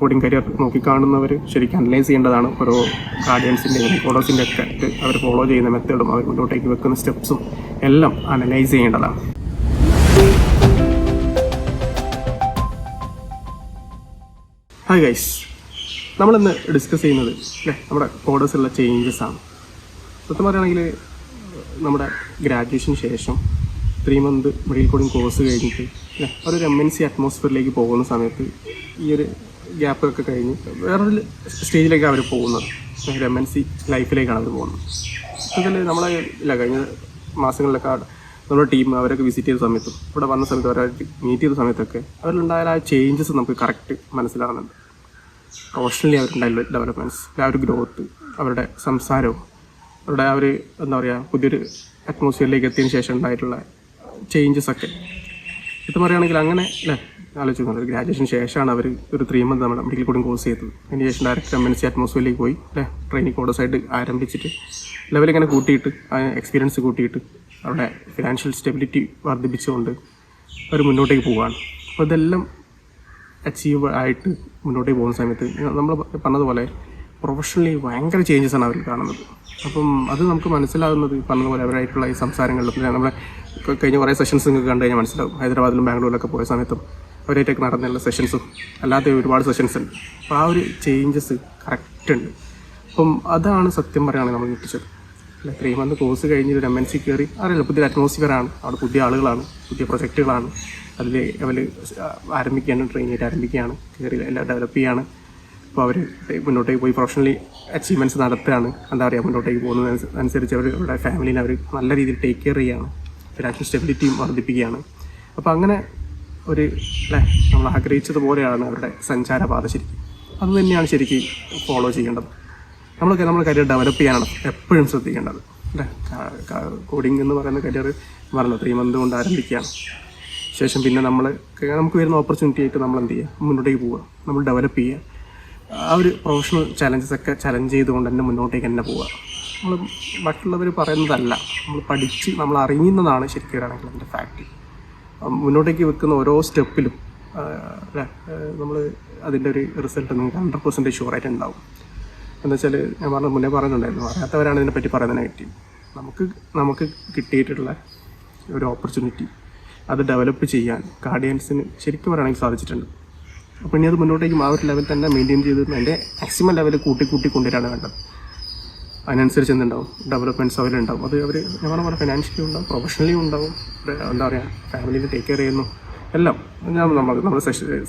Coding career നോക്കിക്കാണുന്നവർ ശരിക്കും analyse ചെയ്യേണ്ടതാണ്. ഓരോ ഗാർഡിയൻസിൻ്റെ കോഡേഴ്സിൻ്റെ ഒക്കെ അവർ ഫോളോ ചെയ്യുന്ന മെത്തേഡും അവർ മുന്നോട്ടേക്ക് വെക്കുന്ന സ്റ്റെപ്സും എല്ലാം അനലൈസ് ചെയ്യേണ്ടതാണ്. ഹായ് ഗൈസ്, നമ്മളിന്ന് ഡിസ്കസ് ചെയ്യുന്നത് നമ്മുടെ കോഡേഴ്സിലുള്ള ചേഞ്ചസ് ആണ്. സത്യം പറയുകയാണെങ്കിൽ നമ്മുടെ ഗ്രാജുവേഷന് ശേഷം 3 മന്ത് മെഡിക്കൽ കോഡിംഗ് കോഴ്സ് കഴിഞ്ഞിട്ട് ഒരു MNC അറ്റ്മോസ്ഫിയറിലേക്ക് പോകുന്ന സമയത്ത് ഈ ഒരു ഗ്യാപ്പൊക്കെ കഴിഞ്ഞ് വേറൊരു സ്റ്റേജിലേക്കാണ് അവർ പോകുന്നത്. ഒരു MNC ലൈഫിലേക്കാണ് അവർ പോകുന്നത്. ഇതിൽ നമ്മളെ കഴിഞ്ഞ മാസങ്ങളിലൊക്കെ നമ്മുടെ ടീം അവരൊക്കെ വിസിറ്റ് ചെയ്ത സമയത്തും ഇവിടെ വന്ന സമയത്ത് അവരായിട്ട് മീറ്റ് ചെയ്ത സമയത്തൊക്കെ അവരിലുണ്ടായ ആ ചേഞ്ചസ് നമുക്ക് കറക്റ്റ് മനസ്സിലാകുന്നുണ്ട്. പ്രൊഫഷണലി അവരുണ്ടായ ഡെവലപ്മെൻറ്റ്സ്, ആ ഒരു ഗ്രോത്ത്, അവരുടെ സംസാരവും അവരുടെ ആ ഒരു പുതിയൊരു അറ്റ്മോസ്ഫിയറിലേക്ക് എത്തിയതിന് ശേഷം ഉണ്ടായിട്ടുള്ള ചേഞ്ചസ് ഒക്കെ ഇത് പറയുകയാണെങ്കിൽ അങ്ങനെ ആലോചിച്ചു. ഒരു ഗ്രാജുവേഷന് ശേഷമാണ് അവർ ഒരു 3 മന്ത് നമ്മുടെ മെഡിക്കൽ കോഡിംഗ് കോഴ്സ് ചെയ്തത്. അതിന് ശേഷം ഡയറക്റ്റ് MNC അറ്റ്മോസ്ഫിയറിലേക്ക് പോയി ട്രെയിനിങ് കോഡേഴ്സായിട്ട് ആരംഭിച്ചിട്ട് ലെവലിങ്ങനെ കൂട്ടിയിട്ട് എക്സ്പീരിയൻസ് കൂട്ടിയിട്ട് അവരുടെ ഫിനാൻഷ്യൽ സ്റ്റെബിലിറ്റി വർദ്ധിപ്പിച്ചുകൊണ്ട് അവർ മുന്നോട്ടേക്ക് പോവുകയാണ്. അപ്പോൾ ഇതെല്ലാം അച്ചീവ് ആയിട്ട് മുന്നോട്ടേക്ക് പോകുന്ന സമയത്ത് നമ്മൾ പറഞ്ഞതുപോലെ പ്രൊഫഷണലി ഭയങ്കര ചേഞ്ചസാണ് അവർ കാണുന്നത്. അപ്പം അത് നമുക്ക് മനസ്സിലാകുന്നത് പറഞ്ഞതുപോലെ അവരായിട്ടുള്ള ഈ സംസാരങ്ങളിലും നമ്മളെ കഴിഞ്ഞ കുറേ സെഷൻസ് നിങ്ങൾക്ക് കണ്ടു കഴിഞ്ഞാൽ മനസ്സിലാവും. ഹൈദരാബാദിലും ബാംഗ്ലൂരിലൊക്കെ പോയ സമയത്തും അവരായിട്ടൊക്കെ നടന്നുള്ള സെഷൻസും അല്ലാത്ത ഒരുപാട് സെഷൻസ് ഉണ്ട്. അപ്പോൾ ആ ഒരു ചേഞ്ചസ് കറക്റ്റ് ഉണ്ട്. അപ്പം അതാണ് സത്യം പറയുകയാണെങ്കിൽ നമ്മൾ കിട്ടിച്ചത്. 3 മന്ത് കോഴ്സ് കഴിഞ്ഞ് ഒരു MNC കയറി അറിയില്ല, പുതിയൊരു അറ്റ്മോസ്ഫിയറാണ്, അവിടെ പുതിയ ആളുകളാണ്, പുതിയ പ്രൊജക്റ്റുകളാണ്, അതിൽ അവർ ആരംഭിക്കുകയാണ്, ട്രെയിനായിട്ട് ആരംഭിക്കുകയാണ്, കയറി എല്ലാം ഡെവലപ്പ് ചെയ്യുകയാണ്. അപ്പോൾ അവർ മുന്നോട്ടേക്ക് പോയി പ്രൊഫഷണലി അച്ചീവ്മെൻറ്റ്സ് നടത്തുകയാണ്. മുന്നോട്ടേക്ക് പോകുന്നത് അനുസരിച്ച് അവരുടെ ഫാമിലീനെ അവർ നല്ല രീതിയിൽ ടേക്ക് കെയർ ചെയ്യുകയാണ്, ഫിനാൻഷ്യൽ സ്റ്റെബിലിറ്റിയും വർദ്ധിപ്പിക്കുകയാണ്. അപ്പോൾ അങ്ങനെ ഒരു നമ്മൾ ആഗ്രഹിച്ചതുപോലെയാണ് അവരുടെ സഞ്ചാരപാത. ശരിക്കും അത് തന്നെയാണ് ശരിക്കും ഫോളോ ചെയ്യേണ്ടത്. നമ്മൾ കരിയർ ഡെവലപ്പ് ചെയ്യാനാണ് എപ്പോഴും ശ്രദ്ധിക്കേണ്ടത്. കോഡിംഗ് എന്ന് പറയുന്ന കരിയർ 3 മന്ത് കൊണ്ട് ആരംഭിക്കുകയാണ്. ശേഷം പിന്നെ നമുക്ക് വരുന്ന ഓപ്പർച്യൂണിറ്റി ആയിട്ട് നമ്മൾ എന്ത് ചെയ്യുക, മുന്നോട്ടേക്ക് പോവുക, നമ്മൾ ഡെവലപ്പ് ചെയ്യുക. ആ ഒരു പ്രൊഫഷണൽ ചലഞ്ചസൊക്കെ ചലഞ്ച് ചെയ്തുകൊണ്ട് തന്നെ മുന്നോട്ടേക്ക് തന്നെ പോവുക. നമ്മൾ ബാക്കിയുള്ളവർ പറയുന്നതല്ല, നമ്മൾ പഠിച്ച് നമ്മൾ അറിയുന്നതാണ് ശരിക്കും വരികയാണെങ്കിൽ അതിൻ്റെ ഫാക്റ്റ്. മുന്നോട്ടേക്ക് വെക്കുന്ന ഓരോ സ്റ്റെപ്പിലും നമ്മൾ അതിൻ്റെ ഒരു റിസൾട്ട് നിങ്ങൾക്ക് 100% ഷുവറായിട്ട് ഉണ്ടാവും. എന്താ വെച്ചാൽ ഞാൻ മുന്നേ പറയുന്നുണ്ടായിരുന്നു, അറിയാത്തവരാണ് ഇതിനെപ്പറ്റി പറയുന്നത് നെഗറ്റീവ്. നമുക്ക് കിട്ടിയിട്ടുള്ള ഒരു ഓപ്പർച്യൂണിറ്റി അത് ഡെവലപ്പ് ചെയ്യാൻ ഗാർഡിയൻസിന് ശരിക്കും പറയുകയാണെങ്കിൽ സാധിച്ചിട്ടുണ്ട്. അപ്പോൾ ഇനി അത് മുന്നോട്ടേക്കും ആ ഒരു ലെവൽ തന്നെ മെയിൻറ്റെയിൻ ചെയ്ത് അതിൻ്റെ മാക്സിമം ലെവൽ കൂട്ടി കൊണ്ടുവരാണ് വേണ്ടത്. അതിനനുസരിച്ച് എന്തുണ്ടാവും, ഡെവലപ്മെൻറ്റ്സ് അവരുണ്ടാവും. അത് അവർ ഞാൻ പറഞ്ഞ ഫിനാൻഷ്യലി ഉണ്ടാവും, പ്രൊഫഷണലി ഉണ്ടാവും, ഫാമിലിനെ ടേക്ക് കെയർ ചെയ്യുന്നു എല്ലാം. നമ്മൾ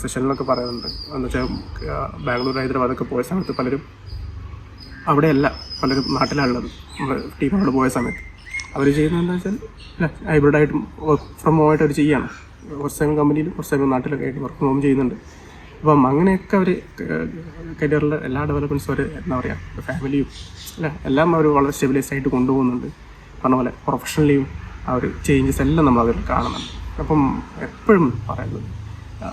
സെഷനിലൊക്കെ പറയുന്നുണ്ട്. എന്ന് വെച്ചാൽ ബാംഗ്ലൂർ, ഹൈദരാബാദൊക്കെ പോയ സമയത്ത് പലരും പലരും നാട്ടിലാണുള്ളത്. നമ്മൾ ടീമുകൾ പോയ സമയത്ത് അവർ ചെയ്യുന്നത് എന്താ വെച്ചാൽ ഹൈബ്രിഡായിട്ടും വർക്ക് ഫ്രം ഹോം ആയിട്ട് അവർ ചെയ്യുകയാണ്. കുറച്ച് സമയം കമ്പനിയിൽ, കുറച്ച് സമയം നാട്ടിലൊക്കെ ആയിട്ട് വർക്ക് ഫ്രം ഹോം ചെയ്യുന്നുണ്ട്. അപ്പം അങ്ങനെയൊക്കെ അവർ കരിയറിലെ എല്ലാ ഡെവലപ്മെൻറ്റ്സും അവർ ഫാമിലിയും എല്ലാം അവർ വളരെ സ്റ്റെബിലൈസ് ആയിട്ട് കൊണ്ടുപോകുന്നുണ്ട്. പറഞ്ഞ പോലെ പ്രൊഫഷണലിയും ആ ഒരു ചേഞ്ചസ് എല്ലാം നമ്മൾ അതിൽ കാണുന്നുണ്ട്. അപ്പം എപ്പോഴും പറയുന്നത്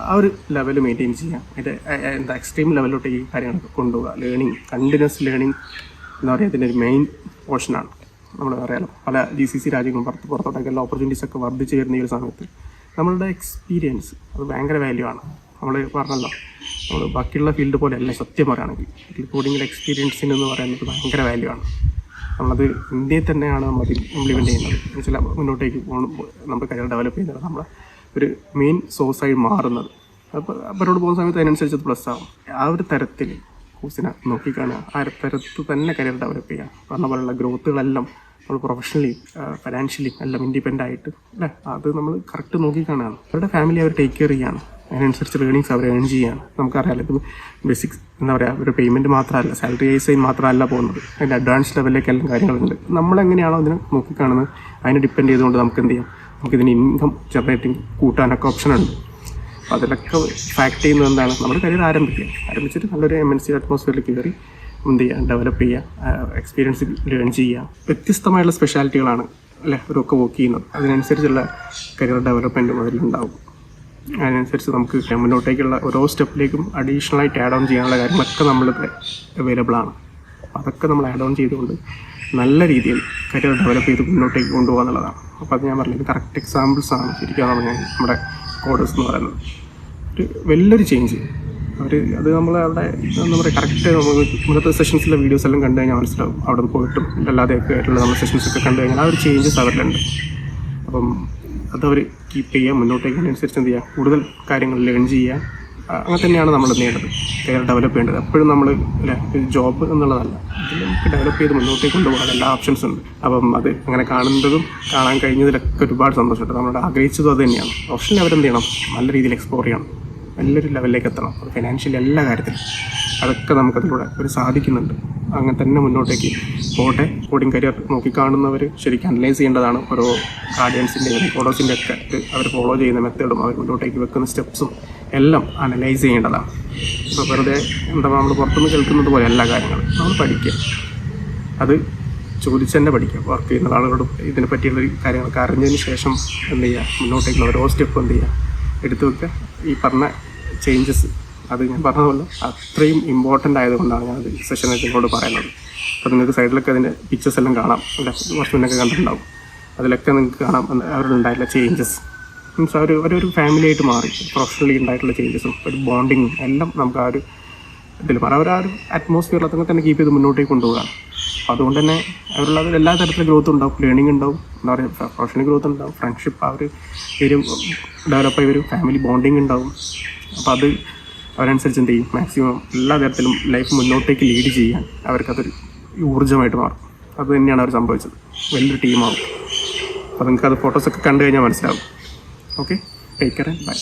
ആ ഒരു ലെവൽ മെയിൻറ്റെയിൻ ചെയ്യാം. അതിൻ്റെ എക്സ്ട്രീം ലെവലിലോട്ട് ഈ കാര്യങ്ങളൊക്കെ കൊണ്ടുപോകുക. ലേണിങ്, കണ്ടിന്യൂസ് ലേണിങ് എന്ന് പറയുക ഇതിൻ്റെ ഒരു മെയിൻ പോർഷനാണ്. നമ്മൾ അറിയാലോ, പല GCC രാജ്യങ്ങളും പുറത്തോട്ടൊക്കെ എല്ലാ ഓപ്പർച്യൂണിറ്റീസൊക്കെ വർദ്ധിച്ച് വരുന്ന ഈ ഒരു സമയത്ത് നമ്മളുടെ എക്സ്പീരിയൻസ് അത് ഭയങ്കര വാല്യൂ ആണ്. നമ്മൾ പറഞ്ഞല്ലോ, നമ്മൾ ബാക്കിയുള്ള ഫീൽഡ് പോലെ അല്ല സത്യം പറയുകയാണെങ്കിൽ കോഡിങ്ങിൻ്റെ എക്സ്പീരിയൻസിന് എന്ന് പറയുന്നത് ഭയങ്കര വാല്യൂ ആണ്. നമ്മളത് ഇന്ത്യയിൽ തന്നെയാണ് നമ്മളത് ഇംപ്ലിമെൻറ്റ് ചെയ്യുന്നത്. ചില മുന്നോട്ടേക്ക് നമ്മൾ കരിയർ ഡെവലപ്പ് ചെയ്യുന്നത് നമ്മളെ ഒരു മെയിൻ സോഴ്സായി മാറുന്നത്. അപ്പോൾ അവരോട് പോകുന്ന സമയത്ത് അതിനനുസരിച്ച് അത് പ്ലസ് ആവും. ആ ഒരു തരത്തിൽ കോഴ്സിനെ നോക്കിക്കാണുക, ആ ഒരു തരത്തിൽ തന്നെ കരിയർ ഡെവലപ്പ് ചെയ്യുക. പറഞ്ഞ പോലുള്ള ഗ്രോത്തുകളെല്ലാം നമ്മൾ പ്രൊഫഷണലി, ഫിനാൻഷ്യലി എല്ലാം ഇൻഡിപെൻഡൻ്റ് ആയിട്ട് അത് നമ്മൾ കറക്റ്റ് നോക്കിക്കാണുകയാണ്. അവരുടെ ഫാമിലി അവർ ടേക്ക് കെയർ ചെയ്യുകയാണ്, അതിനനുസരിച്ച് ഏണിങ്സ് അവർ ഏൺ ചെയ്യുകയാണ്. നമുക്കറിയാലോ, ഇത് ബേസിക്സ് ഒരു പേയ്മെൻറ്റ് മാത്രമല്ല, സാലറി ഐസൈൻ മാത്രമല്ല പോകുന്നത്, അതിൻ്റെ അഡ്വാൻസ് ലെവലിലേക്ക് എല്ലാം കാര്യങ്ങളുണ്ട്. നമ്മളെങ്ങനെയാണോ അതിനെ നോക്കിക്കാണുന്നത് അതിനെ ഡിപ്പെൻഡ് ചെയ്തുകൊണ്ട് നമുക്ക് എന്ത് ചെയ്യാം, നമുക്കിതിന് ഇൻകം ജനറേറ്റിംഗ് കൂട്ടാനൊക്കെ ഓപ്ഷനുണ്ട്. അപ്പോൾ അതിലൊക്കെ ഫാക്ട് ചെയ്യുന്നത് എന്താണ്, നമ്മുടെ കരിയർ ആരംഭിച്ചിട്ട് നല്ലൊരു MNC അറ്റ്മോസ്ഫിയറിൽ കയറി എന്ത് ചെയ്യുക, ഡെവലപ്പ് ചെയ്യുക, എക്സ്പീരിയൻസ് ലേൺ ചെയ്യുക. വ്യത്യസ്തമായുള്ള സ്പെഷ്യാലിറ്റികളാണ് അവരൊക്കെ വർക്ക് ചെയ്യുന്നത്. അതിനനുസരിച്ചുള്ള കരിയർ ഡെവലപ്മെൻറ്റും അതിലുണ്ടാവും. അതിനനുസരിച്ച് നമുക്ക് മുന്നോട്ടേക്കുള്ള ഓരോ സ്റ്റെപ്പിലേക്കും അഡീഷണലായിട്ട് ആഡ് ഓൺ ചെയ്യാനുള്ള കാര്യങ്ങളൊക്കെ നമ്മളിവിടെ അവൈലബിൾ ആണ്. അതൊക്കെ നമ്മൾ ആഡ് ഓൺ ചെയ്തുകൊണ്ട് നല്ല രീതിയിൽ കരിയർ ഡെവലപ്പ് ചെയ്ത് മുന്നോട്ടേക്ക് കൊണ്ടുപോകുക എന്നുള്ളതാണ്. അപ്പോൾ അത് ഞാൻ പറഞ്ഞത് കറക്റ്റ് എക്സാമ്പിൾസാണ് ശരിക്കും നമ്മുടെ കോഡേഴ്സ് എന്ന് പറയുന്നത്. ഒരു വലിയൊരു ചേഞ്ച് അത് നമ്മൾ അവിടെ എന്താ പറയുക കറക്റ്റ് ഇന്നത്തെ സെഷൻസിലെ വീഡിയോസ് എല്ലാം കണ്ടു കഴിഞ്ഞാൽ മനസ്സിലാവും. അവിടെ നിന്ന് പോയിട്ടും അല്ലാതെയൊക്കെ ആയിട്ടുള്ള നമ്മൾ സെഷൻസൊക്കെ കണ്ടു കഴിഞ്ഞാൽ ആ ഒരു ചേഞ്ചസ് അവരിലുണ്ട്. അപ്പം അതവർ കീപ്പ് ചെയ്യുക, മുന്നോട്ടേക്ക് അതിനനുസരിച്ച് എന്ത് ചെയ്യുക, കൂടുതൽ കാര്യങ്ങൾ ലേൺ ചെയ്യുക. അങ്ങനെ തന്നെയാണ് നമ്മൾ എന്ത് ചെയ്യേണ്ടത്, കരിയർ ഡെവലപ്പ് ചെയ്യേണ്ടത്. എപ്പോഴും നമ്മൾ ജോബ് എന്നുള്ളതല്ല, ഇതിൽ നമുക്ക് ഡെവലപ്പ് ചെയ്ത് മുന്നോട്ടേക്ക് കൊണ്ടുപോകാൻ എല്ലാ ഓപ്ഷൻസ് ഉണ്ട്. അപ്പം അത് അങ്ങനെ കാണാൻ കഴിഞ്ഞതിലൊക്കെ ഒരുപാട് സന്തോഷമുണ്ട്. നമ്മൾ ആഗ്രഹിച്ചതും അത് തന്നെയാണ്. ഓപ്ഷനിൽ അവരെന്ത് ചെയ്യണം, നല്ല രീതിയിൽ എക്സ്പ്ലോർ ചെയ്യണം, നല്ലൊരു ലെവലിലേക്ക് എത്തണം. അത് ഫിനാൻഷ്യലി എല്ലാ കാര്യത്തിലും അതൊക്കെ നമുക്കതിലൂടെ സാധിക്കുന്നുണ്ട്. അങ്ങനെ തന്നെ മുന്നോട്ടേക്ക് പോട്ടെ. കോഡിങ് കരിയർ നോക്കിക്കാണുന്നവർ ശരിക്കും അനലൈസ് ചെയ്യേണ്ടതാണ്. ഓരോ ഗാർഡിയൻസിൻ്റെ കോഡേഴ്സിൻ്റെ ഒക്കെ അവർ ഫോളോ ചെയ്യുന്ന മെത്തേഡും അവർ മുന്നോട്ടേക്ക് വെക്കുന്ന സ്റ്റെപ്സും എല്ലാം അനലൈസ് ചെയ്യേണ്ടതാണ്. ഇപ്പോൾ വെറുതെ എന്താ നമ്മൾ പുറത്തുനിന്ന് കേൾക്കുന്നത് പോലെ എല്ലാ കാര്യങ്ങളും നമ്മൾ പഠിക്കുക, അത് ചോദിച്ച് തന്നെ പഠിക്കുക. വർക്ക് ചെയ്യുന്ന ആളുകളോടും ഇതിനെ പറ്റിയുള്ള കാര്യങ്ങളൊക്കെ അറിഞ്ഞതിന് ശേഷം എന്ത് ചെയ്യുക, മുന്നോട്ടേക്കുള്ള ഓരോ സ്റ്റെപ്പ് എന്ത് ചെയ്യുക, എടുത്തു വെക്കുക. ഈ പറഞ്ഞ ചേഞ്ചസ് അത് ഞാൻ പറഞ്ഞ പോലെ അത്രയും ഇമ്പോർട്ടൻ്റ് ആയതുകൊണ്ടാണ് ഞാനത് സെഷനൊക്കെ നിങ്ങളോട് പറയുന്നത്. അപ്പോൾ നിങ്ങൾക്ക് സൈഡിലൊക്കെ അതിൻ്റെ പിക്ചേഴ്സ് എല്ലാം കാണാം, അല്ല കുറച്ച് മുന്നൊക്കെ കണ്ടിട്ടുണ്ടാവും. അതിലൊക്കെ നിങ്ങൾക്ക് കാണാം അവരുടെ ഉണ്ടായിട്ടുള്ള ചേഞ്ചസ്. മീൻസ് ഒരു ഫാമിലി ആയിട്ട് മാറി. പ്രൊഫഷണലി ഉണ്ടായിട്ടുള്ള ചേഞ്ചസും ഒരു ബോണ്ടിങ്ങും എല്ലാം നമുക്ക് ആ ഒരു ഇതിൽ മാറി. അവർ ആ ഒരു അറ്റ്മോസ്ഫിയറിൽ അതൊക്കെ തന്നെ കീപ്പ് ചെയ്ത് മുന്നോട്ടേക്ക് കൊണ്ടുപോകാം. അപ്പോൾ അതുകൊണ്ട് തന്നെ അവരുള്ള എല്ലാ തരത്തിലുള്ള ഗ്രോത്ത് ഉണ്ടാവും, ലേണിംഗ് ഉണ്ടാവും, എന്താ പറയുക പ്രൊഫഷണൽ ഗ്രോത്ത് ഉണ്ടാവും, ഫ്രണ്ട്ഷിപ്പ് ആ ഒരു ഡെവലപ്പായി വരും, ഫാമിലി ബോണ്ടിങ് ഉണ്ടാവും. അപ്പോൾ അത് അവരനുസരിച്ച് എന്ത് ചെയ്യും, മാക്സിമം എല്ലാ തരത്തിലും ലൈഫ് മുന്നോട്ടേക്ക് ലീഡ് ചെയ്യാൻ അവർക്കതൊരു ഊർജ്ജമായിട്ട് മാറും. അത് തന്നെയാണ് അവർ സംഭവിച്ചത്. വലിയൊരു ടീമാവും. അപ്പോൾ നിങ്ങൾക്ക് അത് ഫോട്ടോസൊക്കെ കണ്ടു കഴിഞ്ഞാൽ മനസ്സിലാവും. Okay, take care and by.